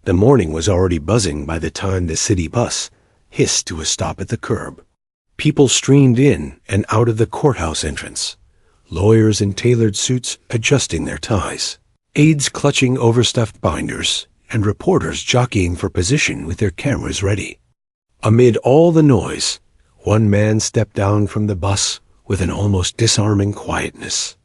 The morning was already buzzing by the time the city bus hissed to a stop at the curb. People streamed in and out of the courthouse entrance, lawyers in tailored suits adjusting their ties, aides clutching overstuffed binders, and reporters jockeying for position with their cameras ready. Amid all the noise, one man stepped down from the bus with an almost disarming quietness.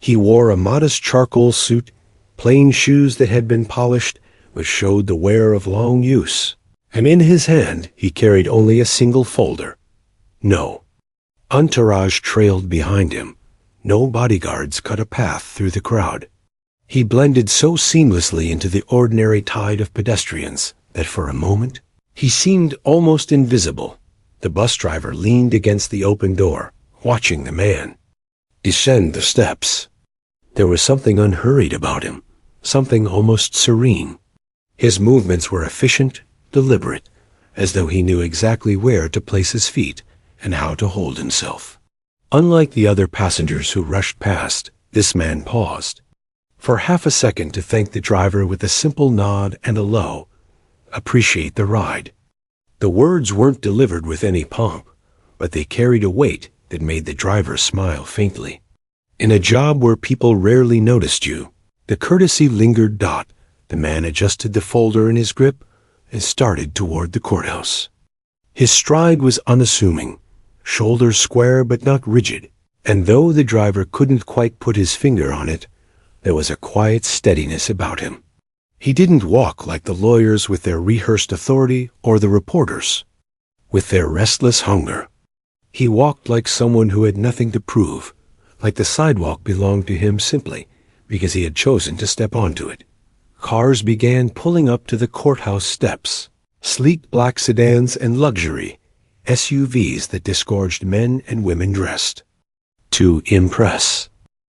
He wore a modest charcoal suit, plain shoes that had been polished but showed the wear of long use, and in his hand he carried only a single folder. No entourage trailed behind him. No bodyguards cut a path through the crowd. He blended so seamlessly into the ordinary tide of pedestrians that for a moment he seemed almost invisible. The bus driver leaned against the open door, watching the man descend the steps. There was something unhurried about him, something almost serene. His movements were efficient, deliberate, as though he knew exactly where to place his feet and how to hold himself. Unlike the other passengers who rushed past, this man paused for half a second to thank the driver with a simple nod and a low, "Appreciate the ride." The words weren't delivered with any pomp, but they carried a weight that made the driver smile faintly. In a job where people rarely noticed you, the courtesy lingered. The man adjusted the folder in his grip and started toward the courthouse. His stride was unassuming, shoulders square but not rigid, and though the driver couldn't quite put his finger on it, there was a quiet steadiness about him. He didn't walk like the lawyers with their rehearsed authority or the reporters with their restless hunger. He walked like someone who had nothing to prove, like the sidewalk belonged to him simply because he had chosen to step onto it. Cars began pulling up to the courthouse steps, sleek black sedans and luxury SUVs that disgorged men and women dressed to impress.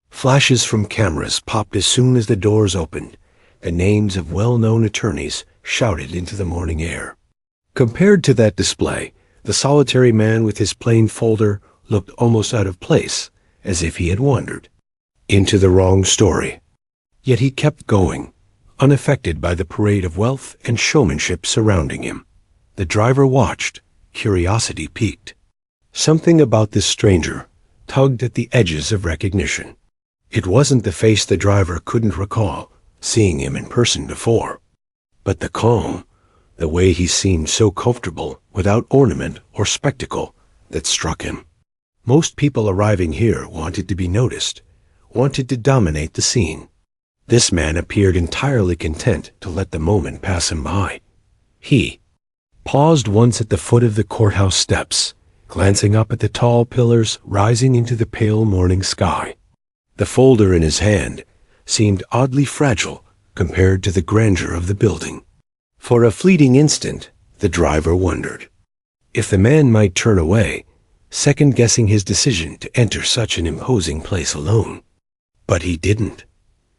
Flashes from cameras popped as soon as the doors opened. The names of well-known attorneys shouted into the morning air. Compared to that display, the solitary man with his plain folder looked almost out of place, as if he had wandered into the wrong story. Yet he kept going, unaffected by the parade of wealth and showmanship surrounding him. The driver watched, curiosity piqued. Something about this stranger tugged at the edges of recognition. It wasn't the face the driver couldn't recall seeing him in person before, but the calm, the way he seemed so comfortable without ornament or spectacle, that struck him. Most people arriving here wanted to be noticed, wanted to dominate the scene. This man appeared entirely content to let the moment pass him by. He paused once at the foot of the courthouse steps, glancing up at the tall pillars rising into the pale morning sky. The folder in his hand seemed oddly fragile compared to the grandeur of the building. For a fleeting instant, the driver wondered if the man might turn away, second-guessing his decision to enter such an imposing place alone. But he didn't.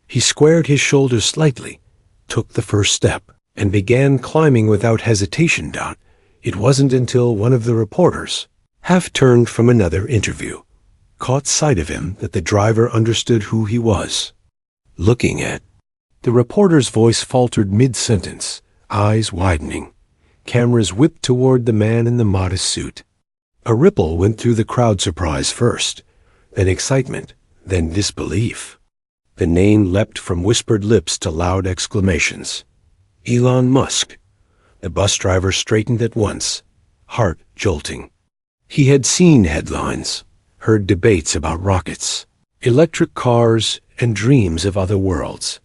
He squared his shoulders slightly, took the first step, and began climbing without hesitation. It wasn't until one of the reporters, half-turned from another interview, caught sight of him that the driver understood who he was looking at. The reporter's voice faltered mid-sentence, eyes widening. Cameras whipped toward the man in the modest suit. A ripple went through the crowd, surprise first, then excitement, then disbelief. The name leapt from whispered lips to loud exclamations. Elon Musk. The bus driver straightened at once, heart jolting. He had seen headlines, heard debates about rockets, electric cars, and dreams of other worlds,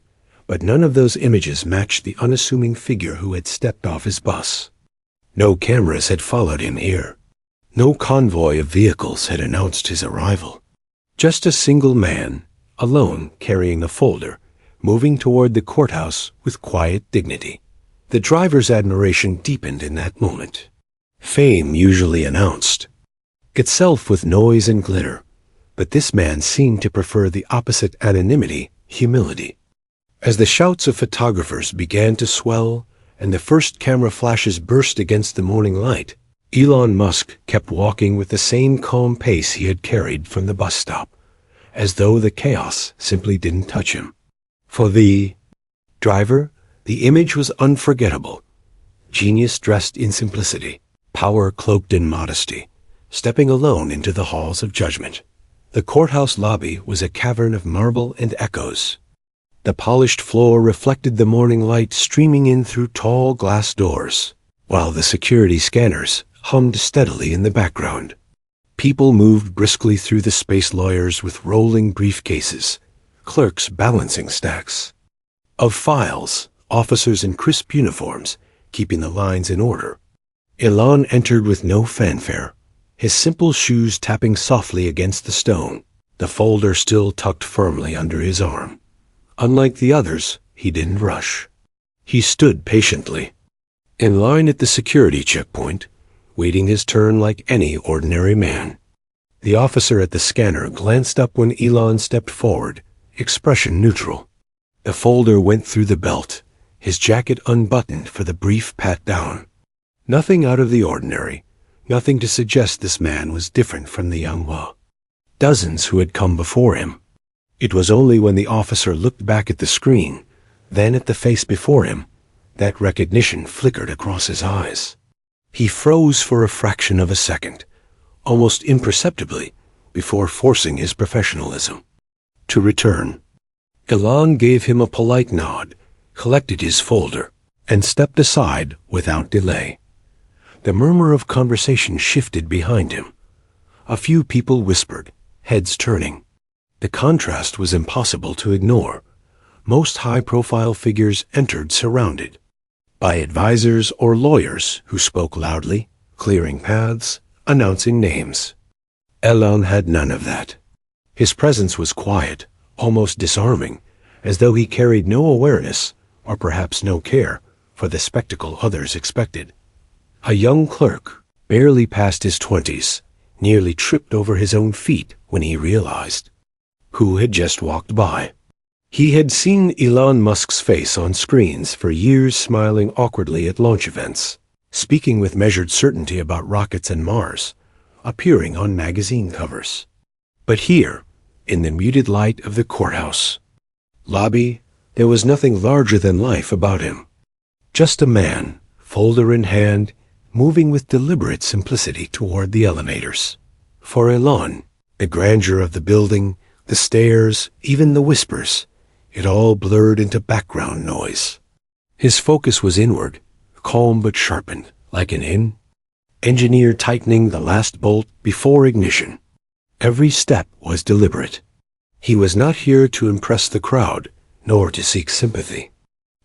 but none of those images matched the unassuming figure who had stepped off his bus. No cameras had followed him here. No convoy of vehicles had announced his arrival. Just a single man, alone carrying a folder, moving toward the courthouse with quiet dignity. The driver's admiration deepened in that moment. Fame usually announced itself with noise and glitter, but this man seemed to prefer the opposite anonymity, humility. As the shouts of photographers began to swell and the first camera flashes burst against the morning light, Elon Musk kept walking with the same calm pace he had carried from the bus stop, as though the chaos simply didn't touch him. For the driver, The image was unforgettable. Genius dressed in simplicity, power cloaked in modesty, stepping alone into the halls of judgment. The courthouse lobby was a cavern of marble and echoes. The polished floor reflected the morning light streaming in through tall glass doors, while the security scanners hummed steadily in the background. People moved briskly through the space lawyers with rolling briefcases, clerks balancing stacks of files, officers in crisp uniforms keeping the lines in order. Elon entered with no fanfare, his simple shoes tapping softly against the stone, the folder still tucked firmly under his arm. Unlike the others, he didn't rush. He stood patiently, in line at the security checkpoint, waiting his turn like any ordinary man. The officer at the scanner glanced up when Elon stepped forward, expression neutral. The folder went through the belt, his jacket unbuttoned for the brief pat-down. Nothing out of the ordinary, nothing to suggest this man was different from the Yanghua dozens who had come before him. It was only when the officer looked back at the screen, then at the face before him, that recognition flickered across his eyes. He froze for a fraction of a second, almost imperceptibly, before forcing his professionalism to return. Elon gave him a polite nod, collected his folder, and stepped aside without delay. The murmur of conversation shifted behind him. A few people whispered, heads turning. The contrast was impossible to ignore. Most high-profile figures entered surrounded by advisors or lawyers who spoke loudly, clearing paths, announcing names. Elon had none of that. His presence was quiet, almost disarming, as though he carried no awareness, or perhaps no care, for the spectacle others expected. A young clerk, barely past his 20s, nearly tripped over his own feet when he realized who had just walked by. He had seen Elon Musk's face on screens for years, smiling awkwardly at launch events, speaking with measured certainty about rockets and Mars, appearing on magazine covers. But here, in the muted light of the courthouse lobby, there was nothing larger than life about him. Just a man, folder in hand, moving with deliberate simplicity toward the elevators. For Elon, the grandeur of the building, the stairs, even the whispers, it all blurred into background noise. His focus was inward, calm but sharpened, like an engineer tightening the last bolt before ignition. Every step was deliberate. He was not here to impress the crowd, nor to seek sympathy.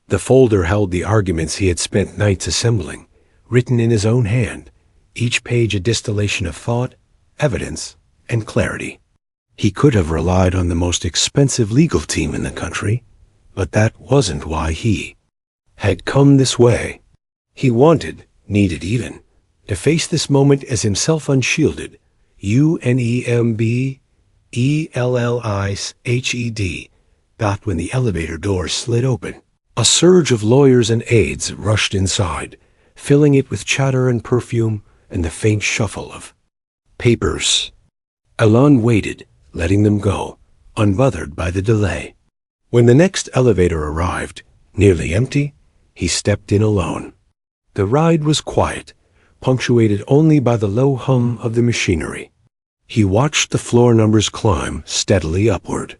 The folder held the arguments he had spent nights assembling, written in his own hand, each page a distillation of thought, evidence, and clarity. He could have relied on the most expensive legal team in the country, but that wasn't why he had come this way. He needed even, to face this moment as himself unshielded, UNEMBELLISHED. When the elevator doors slid open, a surge of lawyers and aides rushed inside, filling it with chatter and perfume and the faint shuffle of papers. Elon waited, letting them go, unbothered by the delay. When the next elevator arrived, nearly empty, he stepped in alone. The ride was quiet, punctuated only by the low hum of the machinery. He watched the floor numbers climb steadily upward,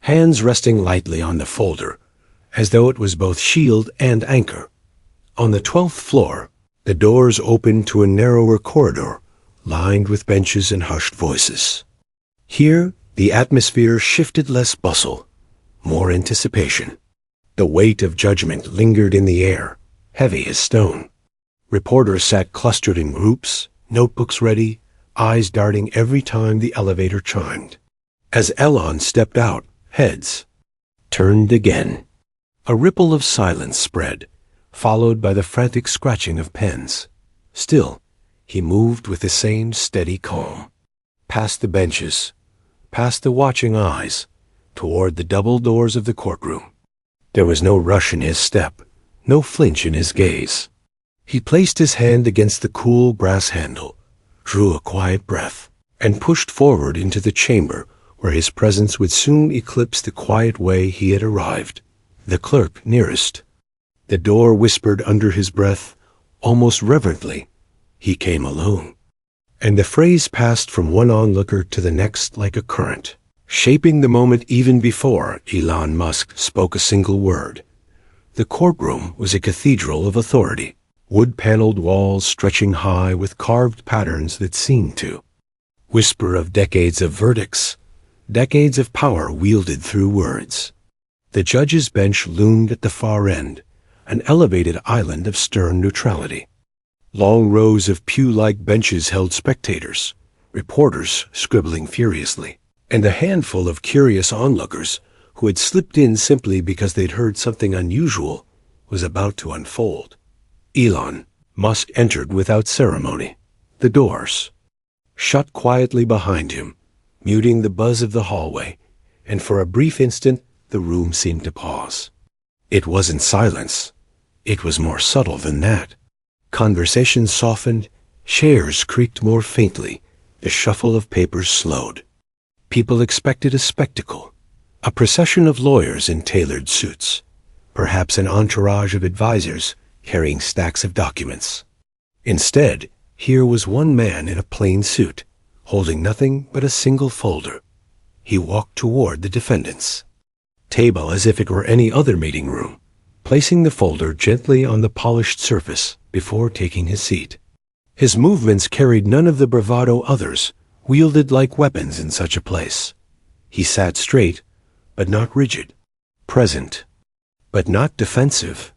hands resting lightly on the folder, as though it was both shield and anchor. On the 12th floor, the doors opened to a narrower corridor, lined with benches and hushed voices. Here, the atmosphere shifted, less bustle, more anticipation. The weight of judgment lingered in the air, heavy as stone. Reporters sat clustered in groups, notebooks ready, eyes darting every time the elevator chimed. As Elon stepped out, heads turned again. A ripple of silence spread, followed by the frantic scratching of pens. Still, he moved with the same steady calm. Past the benches, past the watching eyes, toward the double doors of the courtroom. There was no rush in his step, no flinch in his gaze. He placed his hand against the cool brass handle, drew a quiet breath, and pushed forward into the chamber where his presence would soon eclipse the quiet way he had arrived. The clerk nearest The door whispered under his breath, almost reverently, "He came alone." And the phrase passed from one onlooker to the next like a current, shaping the moment even before Elon Musk spoke a single word. The courtroom was a cathedral of authority, wood-paneled walls stretching high with carved patterns that seemed to whisper of decades of verdicts, decades of power wielded through words. The judge's bench loomed at the far end, an elevated island of stern neutrality. Long rows of pew-like benches held spectators, reporters scribbling furiously, and a handful of curious onlookers who had slipped in simply because they'd heard something unusual was about to unfold. Elon Musk entered without ceremony. The doors shut quietly behind him, muting the buzz of the hallway, and for a brief instant the room seemed to pause. It wasn't silence. It was more subtle than that. Conversation softened, chairs creaked more faintly, the shuffle of papers slowed. People expected a spectacle, a procession of lawyers in tailored suits, perhaps an entourage of advisors carrying stacks of documents. Instead, here was one man in a plain suit, holding nothing but a single folder. He walked toward the defendants' table as if it were any other meeting room, placing the folder gently on the polished surface before taking his seat. His movements carried none of the bravado others wielded like weapons in such a place. He sat straight, but not rigid, present, but not defensive.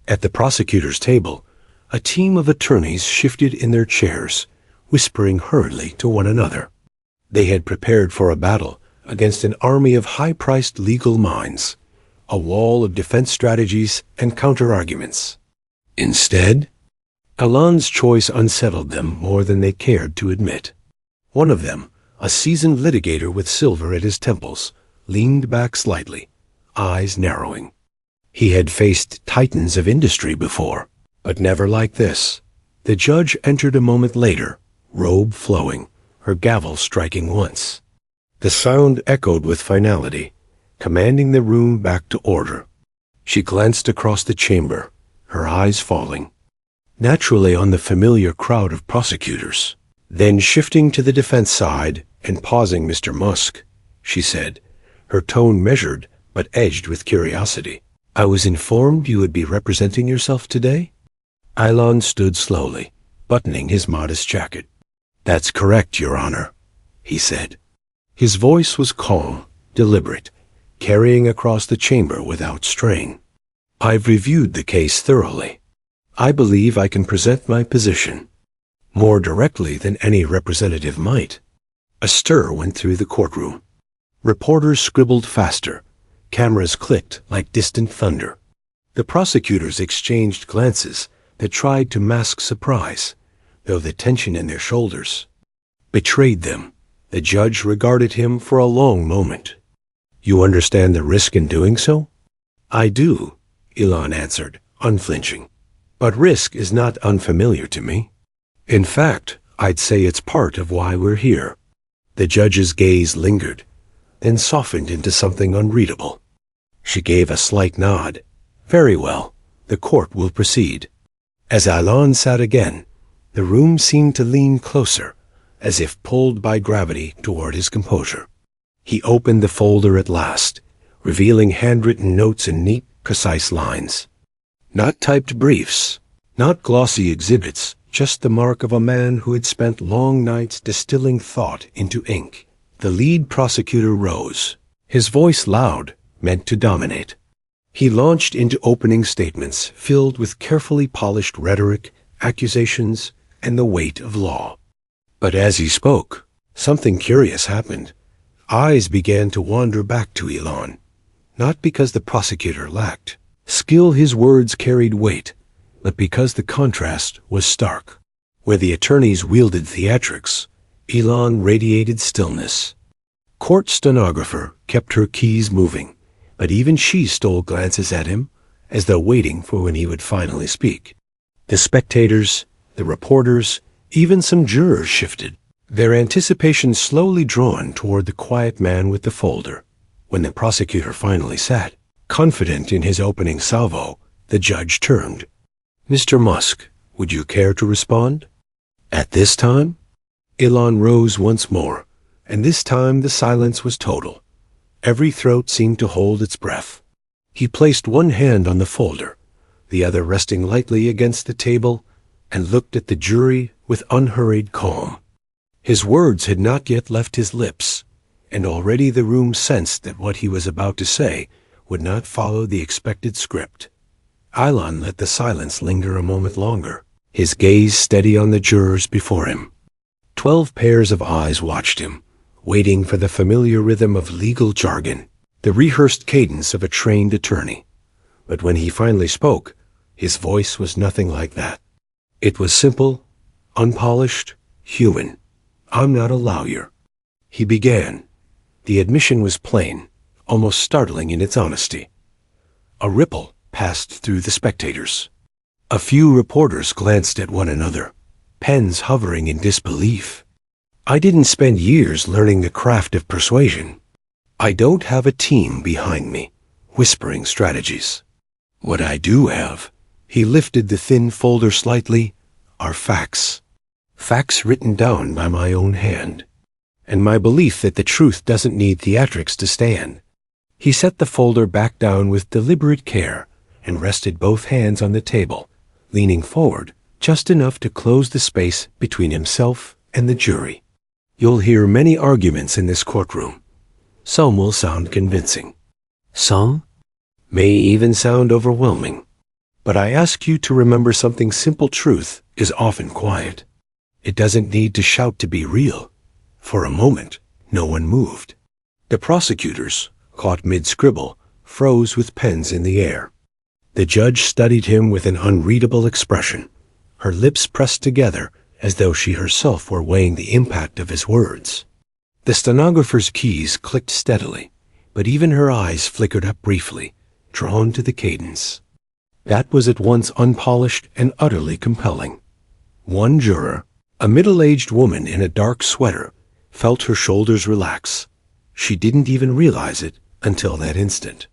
At the prosecutor's table, a team of attorneys shifted in their chairs, whispering hurriedly to one another. They had prepared for a battle against an army of high-priced legal minds, a wall of defense strategies and counter-arguments. Instead, Elon's choice unsettled them more than they cared to admit. One of them, a seasoned litigator with silver at his temples, leaned back slightly, eyes narrowing. He had faced titans of industry before, but never like this. The judge entered a moment later, robe flowing, her gavel striking once. The sound echoed with finality, commanding the room back to order. She glanced across the chamber, her eyes falling, naturally on the familiar crowd of prosecutors. Then shifting to the defense side and pausing Mr. Musk, she said, her tone measured but edged with curiosity, "I was informed you would be representing yourself today?" Elon stood slowly, buttoning his modest jacket. "That's correct, Your Honor," he said. His voice was calm, deliberate, carrying across the chamber without strain. "I've reviewed the case thoroughly. I believe I can present my position more directly than any representative might." A stir went through the courtroom. Reporters scribbled faster. Cameras clicked like distant thunder. The prosecutors exchanged glances that tried to mask surprise, though the tension in their shoulders betrayed them. The judge regarded him for a long moment. "You understand the risk in doing so?" "I do," Elon answered, unflinching. "But risk is not unfamiliar to me. In fact, I'd say it's part of why we're here." The judge's gaze lingered, then softened into something unreadable. She gave a slight nod. "Very well, the court will proceed." As Elon sat again, the room seemed to lean closer, as if pulled by gravity toward his composure. He opened the folder at last, revealing handwritten notes in neat, precise lines. Not typed briefs, not glossy exhibits, just the mark of a man who had spent long nights distilling thought into ink. The lead prosecutor rose, his voice loud, meant to dominate. He launched into opening statements filled with carefully polished rhetoric, accusations, and the weight of law. But as he spoke, something curious happened. Eyes began to wander back to Elon, not because the prosecutor lacked skill his words carried weight, but because the contrast was stark. Where the attorneys wielded theatrics, Elon radiated stillness. Court stenographer kept her keys moving, but even she stole glances at him, as though waiting for when he would finally speak. The spectators, the reporters, even some jurors shifted, their anticipation slowly drawn toward the quiet man with the folder. When the prosecutor finally sat, confident in his opening salvo, The judge turned. "Mr. Musk, would you care to respond?" At this time, Elon rose once more, and this time the silence was total. Every throat seemed to hold its breath. He placed one hand on the folder, the other resting lightly against the table, and looked at the jury with unhurried calm. His words had not yet left his lips, and already the room sensed that what he was about to say would not follow the expected script. Elon let the silence linger a moment longer, his gaze steady on the jurors before him. 12 pairs of eyes watched him, waiting for the familiar rhythm of legal jargon, the rehearsed cadence of a trained attorney. But when he finally spoke, his voice was nothing like that. It was simple, unpolished, human. "I'm not a lawyer," he began. The admission was plain, almost startling in its honesty. A ripple passed through the spectators. A few reporters glanced at one another, pens hovering in disbelief. "I didn't spend years learning the craft of persuasion. I don't have a team behind me, whispering strategies. What I do have," he lifted the thin folder slightly, "are facts. Facts written down by my own hand. And my belief that the truth doesn't need theatrics to stand." He set the folder back down with deliberate care and rested both hands on the table, leaning forward just enough to close the space between himself and the jury. "You'll hear many arguments in this courtroom. Some will sound convincing. Some may even sound overwhelming. But I ask you to remember something simple. Truth is often quiet. It doesn't need to shout to be real." For a moment, no one moved. The prosecutors, caught mid-scribble, froze with pens in the air. The judge studied him with an unreadable expression, her lips pressed together as though she herself were weighing the impact of his words. The stenographer's keys clicked steadily, but even her eyes flickered up briefly, drawn to the cadence. That was at once unpolished and utterly compelling. One juror, a middle-aged woman in a dark sweater, felt her shoulders relax. She didn't even realize it until that instant.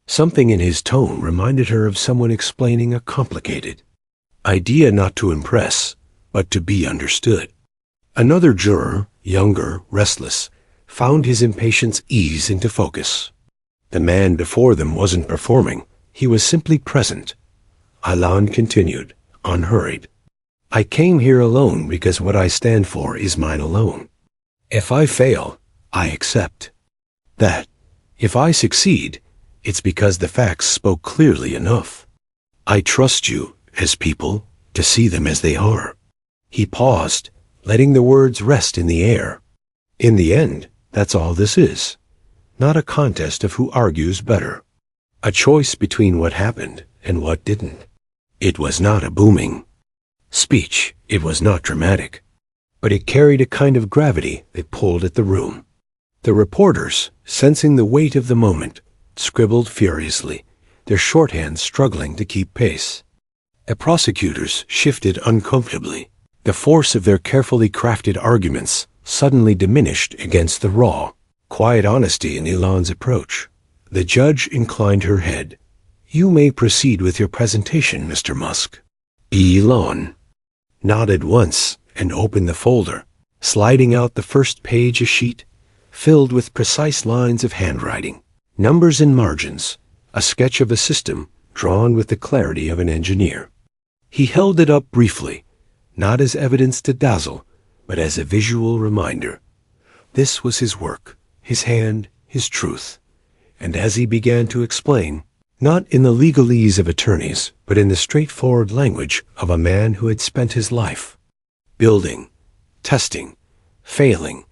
Something in his tone reminded her of someone explaining a complicated idea, not to impress, but to be understood. Another juror, younger, restless, found his impatience ease into focus. The man before them wasn't performing, he was simply present. Elon continued, unhurried. "I came here alone because what I stand for is mine alone. If I fail, I accept that. If I succeed, it's because the facts spoke clearly enough. I trust you, as people, to see them as they are." He paused, letting the words rest in the air. "In the end, that's all this is. Not a contest of who argues better. A choice between what happened and what didn't." It was not a booming speech. It was not dramatic. But it carried a kind of gravity that pulled at the room. The reporters, sensing the weight of the moment, scribbled furiously, their shorthand struggling to keep pace. The prosecutors shifted uncomfortably. The force of their carefully crafted arguments suddenly diminished against the raw, quiet honesty in Elon's approach. The judge inclined her head. "You may proceed with your presentation, Mr. Musk." Elon nodded once and opened the folder, sliding out the first page, a sheet filled with precise lines of handwriting, numbers and margins, a sketch of a system drawn with the clarity of an engineer. He held it up briefly, not as evidence to dazzle, but as a visual reminder. This was his work, his hand, his truth. And as he began to explain, not in the legalese of attorneys, but in the straightforward language of a man who had spent his life building, testing, failing,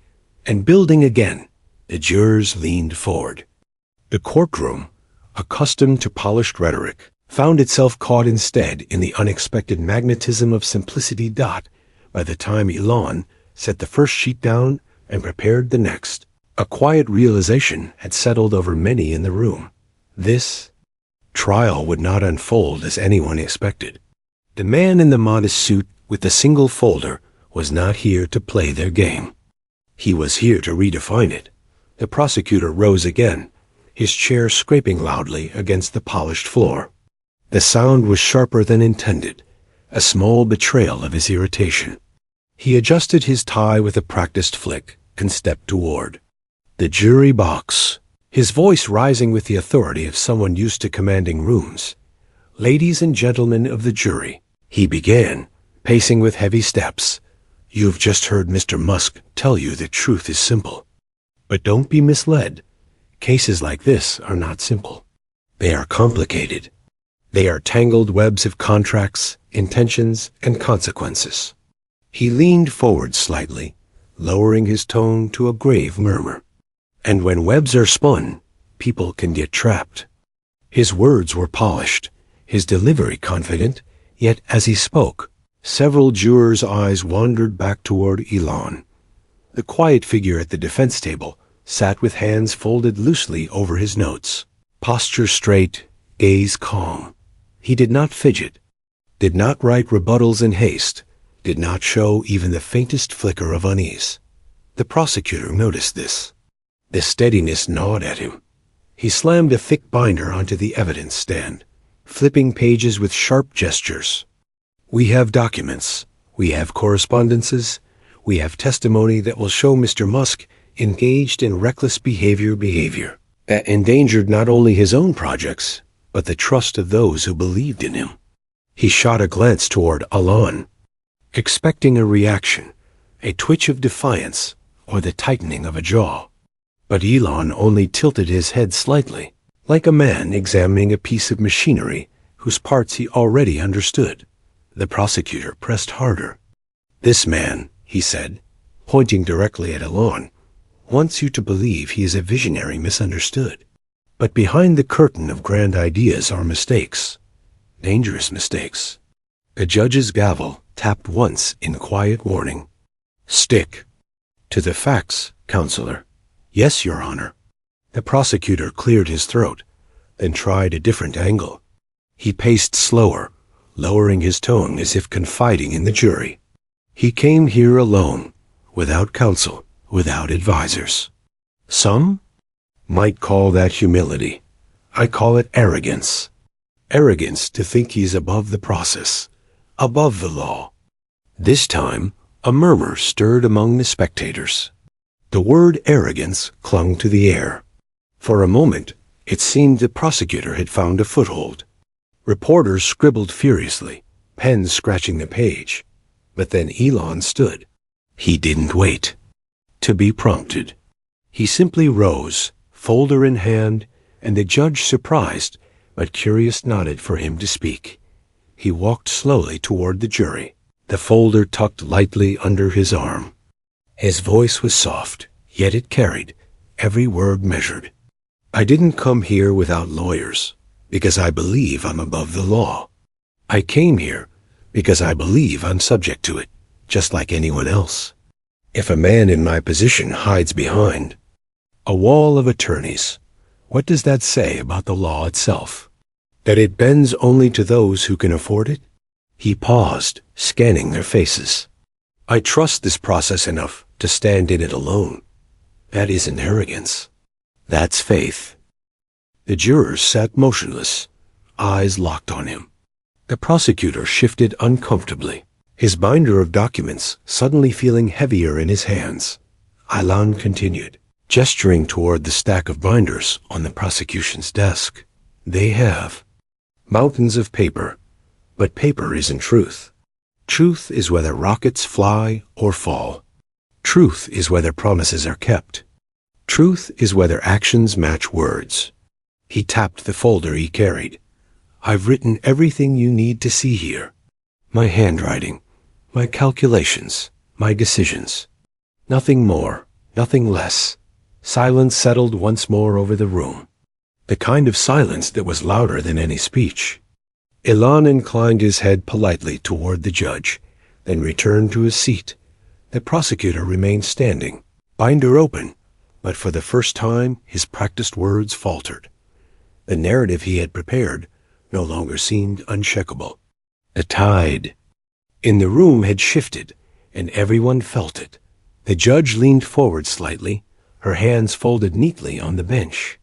and building again, the jurors leaned forward. The courtroom, accustomed to polished rhetoric, found itself caught instead in the unexpected magnetism of simplicity. By the time Elon set the first sheet down and prepared the next, a quiet realization had settled over many in the room. This trial would not unfold as anyone expected. The man in the modest suit with the single folder was not here to play their game. He was here to redefine it. The prosecutor rose again, his chair scraping loudly against the polished floor. The sound was sharper than intended, a small betrayal of his irritation. He adjusted his tie with a practiced flick and stepped toward the jury box, his voice rising with the authority of someone used to commanding rooms. "Ladies and gentlemen of the jury," he began, pacing with heavy steps, "you've just heard Mr. Musk tell you that truth is simple. But don't be misled. Cases like this are not simple. They are complicated. They are tangled webs of contracts, intentions, and consequences." He leaned forward slightly, lowering his tone to a grave murmur. "And when webs are spun, people can get trapped." His words were polished, his delivery confident, yet as he spoke, several jurors' eyes wandered back toward Elon. The quiet figure at the defense table sat with hands folded loosely over his notes, posture straight, gaze calm. He did not fidget, did not write rebuttals in haste, did not show even the faintest flicker of unease. The prosecutor noticed this. The steadiness gnawed at him. He slammed a thick binder onto the evidence stand, flipping pages with sharp gestures. "We have documents, we have correspondences, we have testimony that will show Mr. Musk engaged in reckless behavior that endangered not only his own projects, but the trust of those who believed in him." He shot a glance toward Elon, expecting a reaction, a twitch of defiance, or the tightening of a jaw. But Elon only tilted his head slightly, like a man examining a piece of machinery whose parts he already understood. The prosecutor pressed harder. "This man," he said, pointing directly at Elon, "wants you to believe he is a visionary misunderstood. But behind the curtain of grand ideas are mistakes, dangerous mistakes." The judge's gavel tapped once in quiet warning. "Stick to the facts, counselor." "Yes, Your Honor." The prosecutor cleared his throat, then tried a different angle. He paced slower, lowering his tone as if confiding in the jury. "He came here alone, without counsel, without advisors. Some might call that humility. I call it arrogance. Arrogance to think he's above the process, above the law." This time, a murmur stirred among the spectators. The word arrogance clung to the air. For a moment, it seemed the prosecutor had found a foothold. Reporters scribbled furiously, pens scratching the page. But then Elon stood. He didn't wait to be prompted. He simply rose, folder in hand, and the judge, surprised but curious, nodded for him to speak. He walked slowly toward the jury, the folder tucked lightly under his arm. His voice was soft, yet it carried, every word measured. "I didn't come here without lawyers, because I believe I'm above the law. I came here because I believe I'm subject to it, just like anyone else. If a man in my position hides behind a wall of attorneys, what does that say about the law itself? That it bends only to those who can afford it?" He paused, scanning their faces. "I trust this process enough to stand in it alone. That isn't arrogance. That's faith." The jurors sat motionless, eyes locked on him. The prosecutor shifted uncomfortably, his binder of documents suddenly feeling heavier in his hands. Elon continued, gesturing toward the stack of binders on the prosecution's desk. "They have mountains of paper, but paper isn't truth. Truth is whether rockets fly or fall. Truth is whether promises are kept. Truth is whether actions match words." He tapped the folder he carried. "I've written everything you need to see here. My handwriting, my calculations, my decisions. Nothing more, nothing less." Silence settled once more over the room, the kind of silence that was louder than any speech. Elon inclined his head politely toward the judge, then returned to his seat. The prosecutor remained standing, binder open, but for the first time his practiced words faltered. The narrative he had prepared no longer seemed unshakable. The tide in the room had shifted, and everyone felt it. The judge leaned forward slightly, her hands folded neatly on the bench.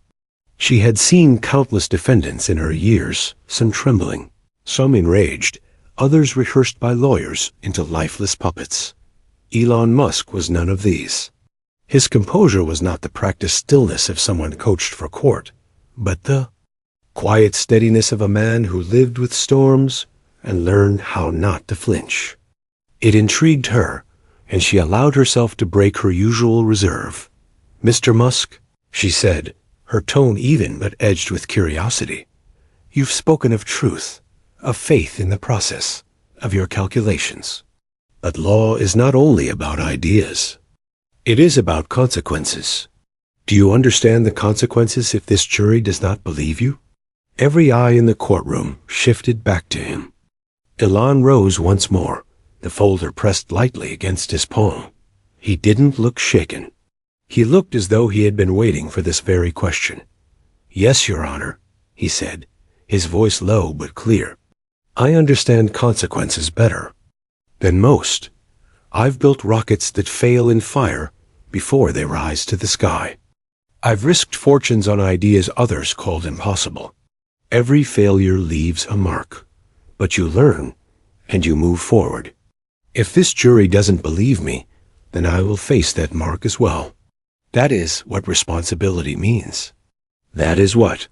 She had seen countless defendants in her years, some trembling, some enraged, others rehearsed by lawyers into lifeless puppets. Elon Musk was none of these. His composure was not the practiced stillness of someone coached for court, but the quiet steadiness of a man who lived with storms and learned how not to flinch. It intrigued her, and she allowed herself to break her usual reserve. "Mr. Musk," she said, her tone even but edged with curiosity, "you've spoken of truth, of faith in the process, of your calculations. But law is not only about ideas. It is about consequences. Do you understand the consequences if this jury does not believe you?" Every eye in the courtroom shifted back to him. Elon rose once more, the folder pressed lightly against his palm. He didn't look shaken. He looked as though he had been waiting for this very question. "Yes, Your Honor," he said, his voice low but clear. "I understand consequences better than most. I've built rockets that fail in fire before they rise to the sky. I've risked fortunes on ideas others called impossible. Every failure leaves a mark, but you learn and you move forward. If this jury doesn't believe me, then I will face that mark as well. That is what responsibility means. That is what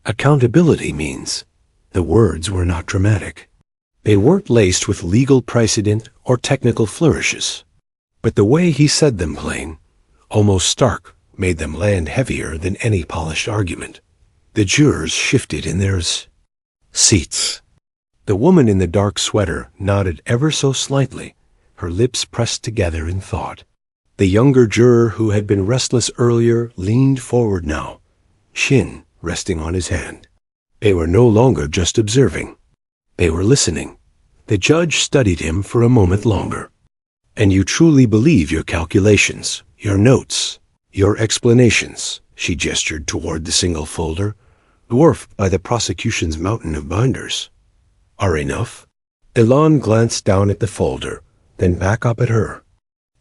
accountability means." The words were not dramatic. They weren't laced with legal precedent or technical flourishes. But the way he said them plain, almost stark, made them land heavier than any polished argument. The jurors shifted in their seats. The woman in the dark sweater nodded ever so slightly, her lips pressed together in thought. The younger juror who had been restless earlier leaned forward now, chin resting on his hand. They were no longer just observing. They were listening. The judge studied him for a moment longer. "And you truly believe your calculations, your notes, your explanations," she gestured toward the single folder, dwarfed by the prosecution's mountain of binders, "are enough?" Elon glanced down at the folder, then back up at her,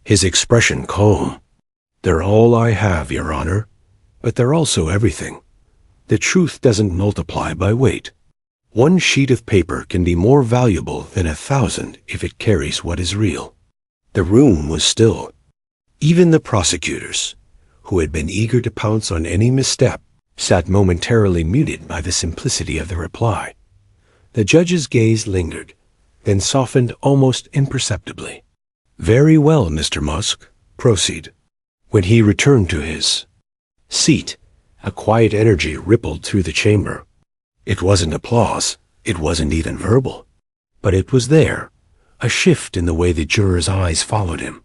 his expression calm. "They're all I have, Your Honor, but they're also everything. The truth doesn't multiply by weight. One sheet of paper can be more valuable than 1,000 if it carries what is real." The room was still. Even the prosecutors, who had been eager to pounce on any misstep, sat momentarily muted by the simplicity of the reply. The judge's gaze lingered, then softened almost imperceptibly. "Very well, Mr. Musk, proceed." When he returned to his seat, a quiet energy rippled through the chamber. It wasn't applause, it wasn't even verbal, but it was there, a shift in the way the jurors' eyes followed him,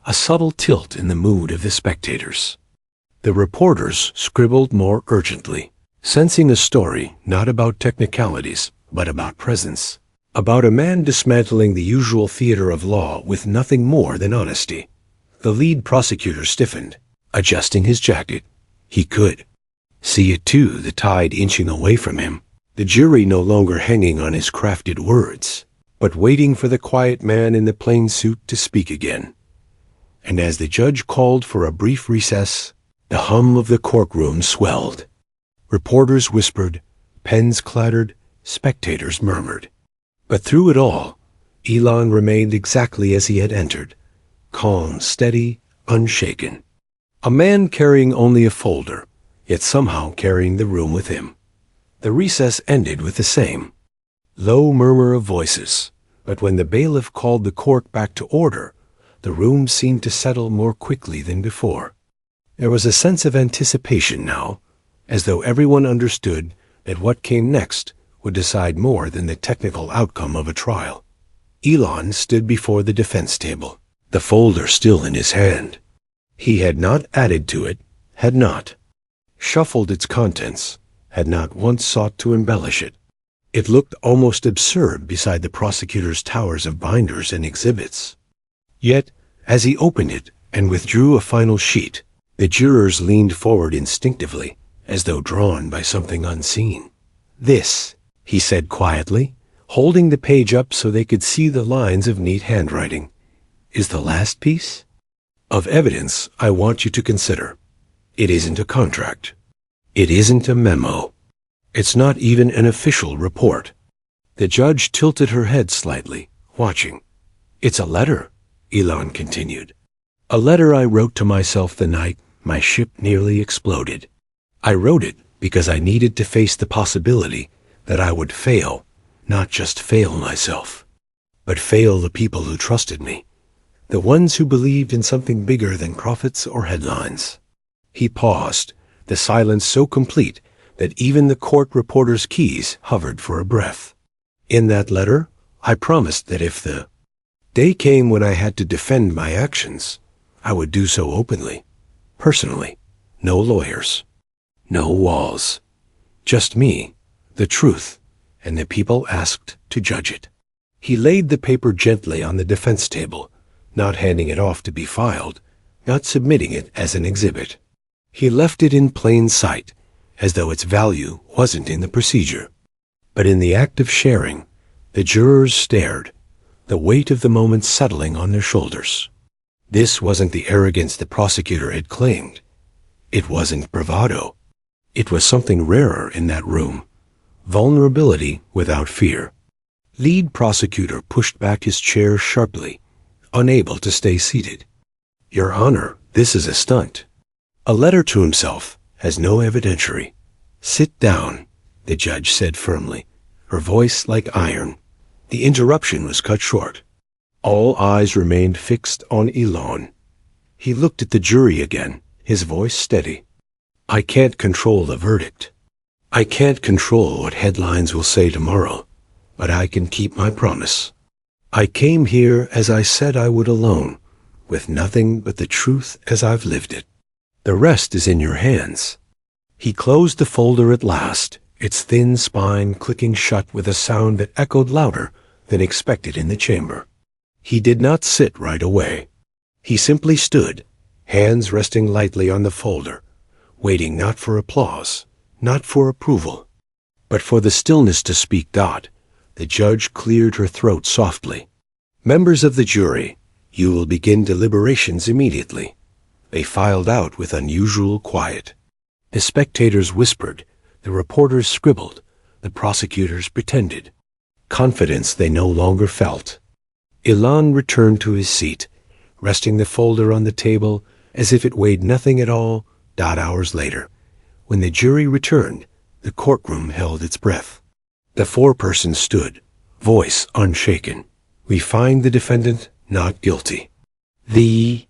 a subtle tilt in the mood of the spectators. The reporters scribbled more urgently, sensing a story not about technicalities, but about presence, about a man dismantling the usual theater of law with nothing more than honesty. The lead prosecutor stiffened, adjusting his jacket. He could see it too, the tide inching away from him, the jury no longer hanging on his crafted words, but waiting for the quiet man in the plain suit to speak again. And as the judge called for a brief recess, the hum of the courtroom swelled. Reporters whispered, pens clattered, spectators murmured. But through it all, Elon remained exactly as he had entered, calm, steady, unshaken. A man carrying only a folder, yet somehow carrying the room with him. The recess ended with the same low murmur of voices, but when the bailiff called the court back to order, the room seemed to settle more quickly than before. There was a sense of anticipation now, as though everyone understood that what came next would decide more than the technical outcome of a trial. Elon stood before the defense table, the folder still in his hand. He had not added to it, had not shuffled its contents, had not once sought to embellish it. It looked almost absurd beside the prosecutor's towers of binders and exhibits. Yet, as he opened it and withdrew a final sheet, the jurors leaned forward instinctively, as though drawn by something unseen. "This," he said quietly, holding the page up so they could see the lines of neat handwriting, "is the last piece of evidence I want you to consider. It isn't a contract. It isn't a memo. It's not even an official report. The judge tilted her head slightly, watching. It's a letter, Elon continued. A letter I wrote to myself the night my ship nearly exploded. I wrote it because I needed to face the possibility that I would fail, not just fail myself, but fail the people who trusted me, the ones who believed in something bigger than profits or headlines. He paused, the silence so complete that even the court reporter's keys hovered for a breath. In that letter, I promised that if the day came when I had to defend my actions, I would do so openly, personally, no lawyers, no walls, just me, the truth, and the people asked to judge it. He laid the paper gently on the defense table, not handing it off to be filed, not submitting it as an exhibit. He left it in plain sight, as though its value wasn't in the procedure. But in the act of sharing, the jurors stared, the weight of the moment settling on their shoulders. This wasn't the arrogance the prosecutor had claimed. It wasn't bravado. It was something rarer in that room. Vulnerability without fear. Lead prosecutor pushed back his chair sharply, unable to stay seated. Your Honor, this is a stunt. A letter to himself has no evidentiary. Sit down, the judge said firmly, her voice like iron. The interruption was cut short. All eyes remained fixed on Elon. He looked at the jury again, his voice steady. I can't control the verdict. I can't control what headlines will say tomorrow, but I can keep my promise. I came here as I said I would alone, with nothing but the truth as I've lived it. The rest is in your hands. He closed the folder at last, its thin spine clicking shut with a sound that echoed louder than expected in the chamber. He did not sit right away. He simply stood, hands resting lightly on the folder, waiting not for applause, not for approval, but for the stillness to speak. The judge cleared her throat softly. Members of the jury, you will begin deliberations immediately. They filed out with unusual quiet. The spectators whispered, the reporters scribbled, the prosecutors pretended. Confidence they no longer felt. Elon returned to his seat, resting the folder on the table as if it weighed nothing at all. Hours later, when the jury returned, the courtroom held its breath. The foreperson stood, voice unshaken. We find the defendant not guilty. The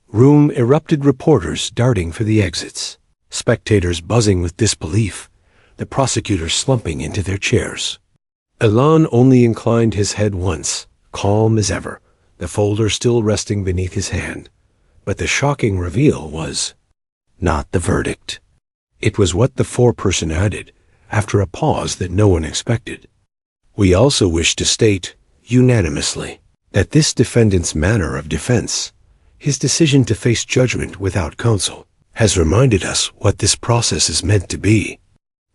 room erupted, reporters darting for the exits, spectators buzzing with disbelief, the prosecutors slumping into their chairs. Elon only inclined his head once, calm as ever, the folder still resting beneath his hand. But the shocking reveal was not the verdict. It was what the foreperson added, after a pause that no one expected. We also wish to state, unanimously, that this defendant's manner of defense, his decision to face judgment without counsel, has reminded us what this process is meant to be.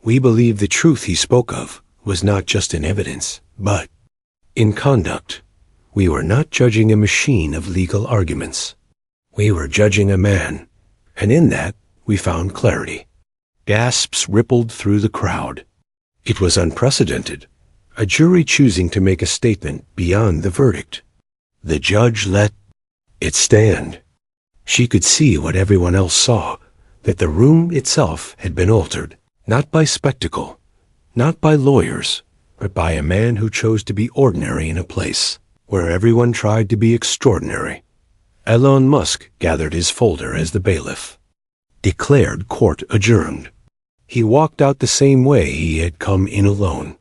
We believe the truth he spoke of was not just in evidence, but in conduct. We were not judging a machine of legal arguments. We were judging a man, and in that we found clarity. Gasps rippled through the crowd. It was unprecedented, a jury choosing to make a statement beyond the verdict. The judge let it stand. She could see what everyone else saw, that the room itself had been altered, not by spectacle, not by lawyers, but by a man who chose to be ordinary in a place where everyone tried to be extraordinary. Elon Musk gathered his folder as the bailiff. Declared court adjourned. He walked out the same way he had come in, alone,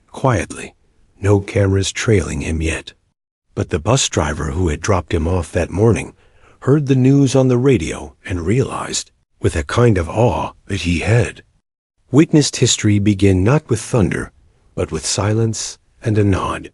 quietly, no cameras trailing him yet. But the bus driver who had dropped him off that morning heard the news on the radio and realized, with a kind of awe, that he had witnessed history begin not with thunder, but with silence and a nod.